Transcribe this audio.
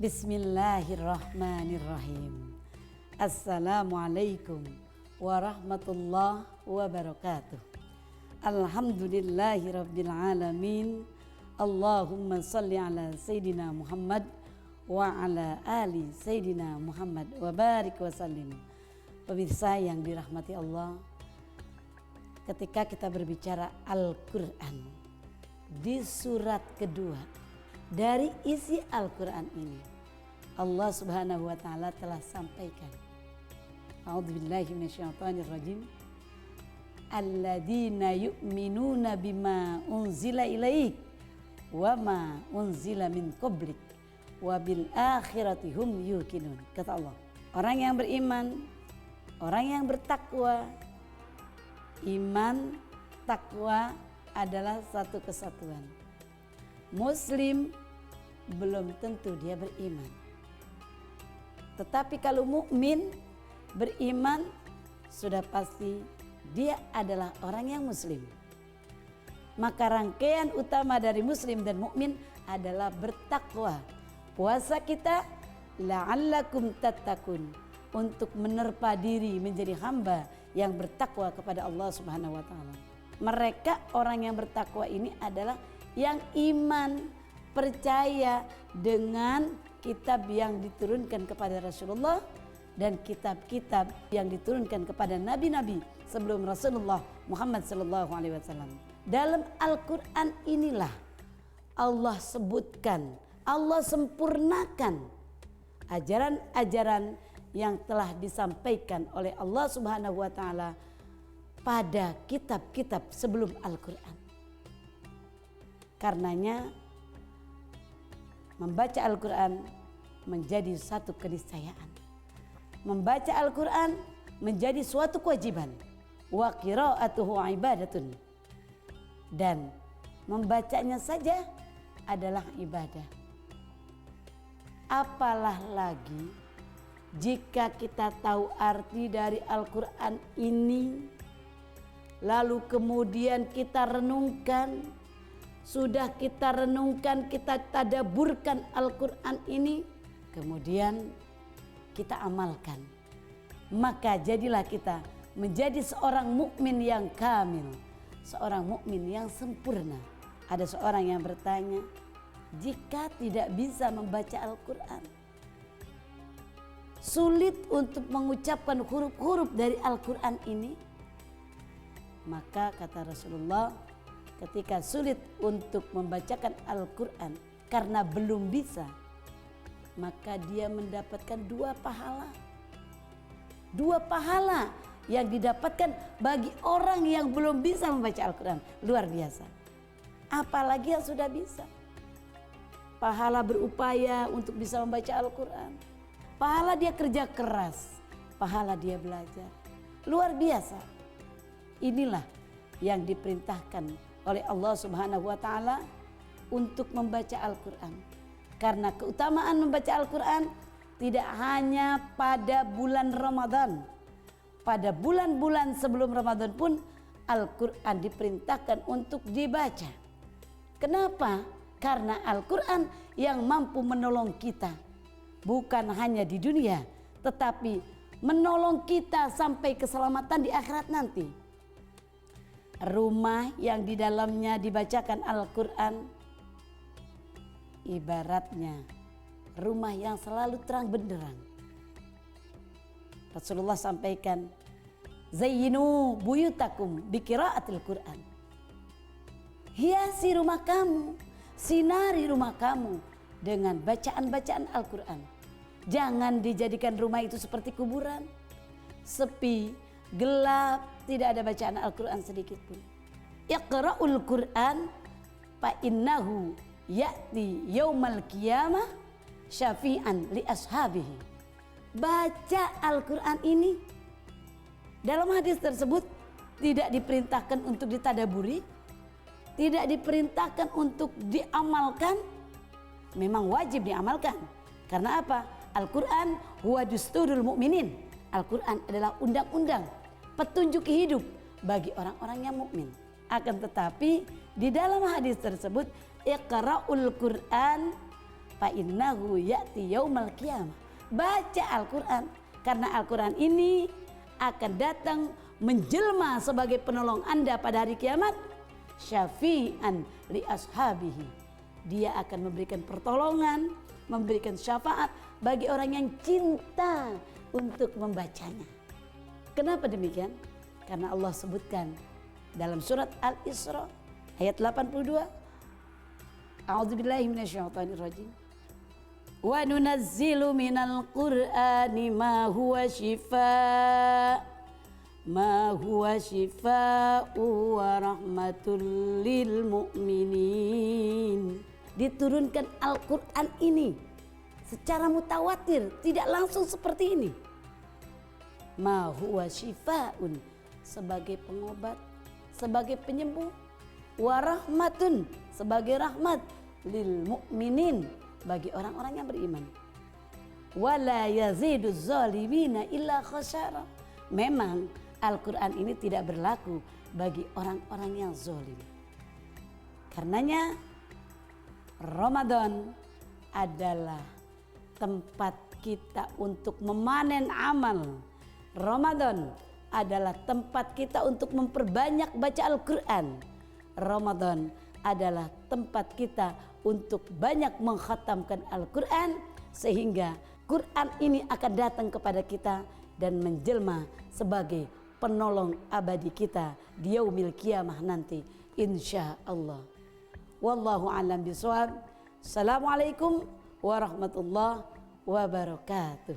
Bismillahirrahmanirrahim. Assalamualaikum warahmatullahi wabarakatuh. Alhamdulillahirabbil alamin. Allahumma salli ala Sayyidina Muhammad wa ala ali Sayyidina Muhammad wa barik wa sallim. Pemirsa yang dirahmati Allah, ketika kita berbicara Al-Quran di surat kedua dari isi Al-Quran ini, Allah subhanahu wa ta'ala telah sampaikan, a'udzubillahi minasyaitonirrajim, alladzina yu'minuna bima unzila ilaik wa ma unzila min qablik wa bil akhirati hum yuqinun. Kata Allah, orang yang beriman, orang yang bertakwa, iman, takwa adalah satu kesatuan. Muslim belum tentu dia beriman. Tetapi kalau mukmin beriman, sudah pasti dia adalah orang yang muslim. Maka rangkaian utama dari muslim dan mukmin adalah bertakwa. Puasa kita la'allakum tattaqun, untuk menerpa diri menjadi hamba yang bertakwa kepada Allah Subhanahu wa taala. Mereka orang yang bertakwa ini adalah yang iman, percaya dengan kitab yang diturunkan kepada Rasulullah dan kitab-kitab yang diturunkan kepada nabi-nabi sebelum Rasulullah Muhammad SAW. Dalam Al-Quran inilah Allah sebutkan, Allah sempurnakan ajaran-ajaran yang telah disampaikan oleh Allah Subhanahu wa taala pada kitab-kitab sebelum Al-Quran. Karenanya membaca Al-Quran menjadi satu keniscayaan. Membaca Al-Quran menjadi suatu kewajiban. Wa qira'atuhu ibadatun. Dan membacanya saja adalah ibadah. Apalah lagi jika kita tahu arti dari Al-Quran ini, lalu kemudian kita renungkan, sudah kita renungkan, kita tadaburkan Al-Quran ini, kemudian kita amalkan, maka jadilah kita menjadi seorang mukmin yang kamil, seorang mukmin yang sempurna. Ada seorang yang bertanya, jika tidak bisa membaca Al-Quran, sulit untuk mengucapkan huruf-huruf dari Al-Quran ini, maka kata Rasulullah, ketika sulit untuk membacakan Al-Quran karena belum bisa, maka dia mendapatkan dua pahala. Dua pahala yang didapatkan bagi orang yang belum bisa membaca Al-Quran. Luar biasa. Apalagi yang sudah bisa. Pahala berupaya untuk bisa membaca Al-Quran. Pahala dia kerja keras. Pahala dia belajar. Luar biasa. Inilah yang diperintahkan oleh Allah Subhanahu wa taala untuk membaca Al-Quran. Karena keutamaan membaca Al-Quran tidak hanya pada bulan Ramadan. Pada bulan-bulan sebelum Ramadan pun Al-Quran diperintahkan untuk dibaca. Kenapa? Karena Al-Quran yang mampu menolong kita, bukan hanya di dunia, tetapi menolong kita sampai keselamatan di akhirat nanti. Rumah yang di dalamnya dibacakan Al-Quran ibaratnya rumah yang selalu terang benderang. Rasulullah sampaikan, zayyinu buyutakum biqiraatil Quran. Hiasi rumah kamu, sinari rumah kamu dengan bacaan-bacaan Al-Quran. Jangan dijadikan rumah itu seperti kuburan, sepi, gelap, tidak ada bacaan Al-Quran sedikit pun. Iqra'ul Quran fa innahu ya'ti yaumal qiyamah syafi'an li ashabihi. Baca Al-Quran ini. Dalam hadis tersebut tidak diperintahkan untuk ditadaburi, tidak diperintahkan untuk diamalkan. Memang wajib diamalkan. Karena apa? Al-Quran huwa dusturul mu'minin. Al-Quran adalah undang-undang, petunjuk hidup bagi orang-orang yang mukmin. Akan tetapi di dalam hadis tersebut, iqra'ul Quran fa innahu ya'ti yaumal qiyamah. Baca Al-Quran, karena Al-Quran ini akan datang menjelma sebagai penolong Anda pada hari kiamat. Syafi'an li ashabihi, dia akan memberikan pertolongan, memberikan syafaat bagi orang yang cinta untuk membacanya. Kenapa demikian? Karena Allah sebutkan dalam surat Al-Isra ayat 82, A'udzubillahi minasyaitonirrajim. Wa nunazzilu minal Qur'ani ma huwa shifaa'u wa rahmatul lil mu'minin. Diturunkan Al-Quran ini secara mutawatir, tidak langsung seperti ini. Ma huwa shifaa'un, sebagai pengobat, sebagai penyembuh, wa rahmatun, sebagai rahmat, lil mu'minin, bagi orang-orang yang beriman. Wala yaziduz zalimina illa khasara. Memang Al-Quran ini tidak berlaku bagi orang-orang yang zalim. Karenanya Ramadan adalah tempat kita untuk memanen amal. Ramadan adalah tempat kita untuk memperbanyak baca Al-Quran. Ramadan adalah tempat kita untuk banyak mengkhatamkan Al-Quran, sehingga Quran ini akan datang kepada kita dan menjelma sebagai penolong abadi kita di yaumil qiyamah nanti, insya Allah. Wallahu a'lam bishawab. Assalamualaikum warahmatullahi wabarakatuh.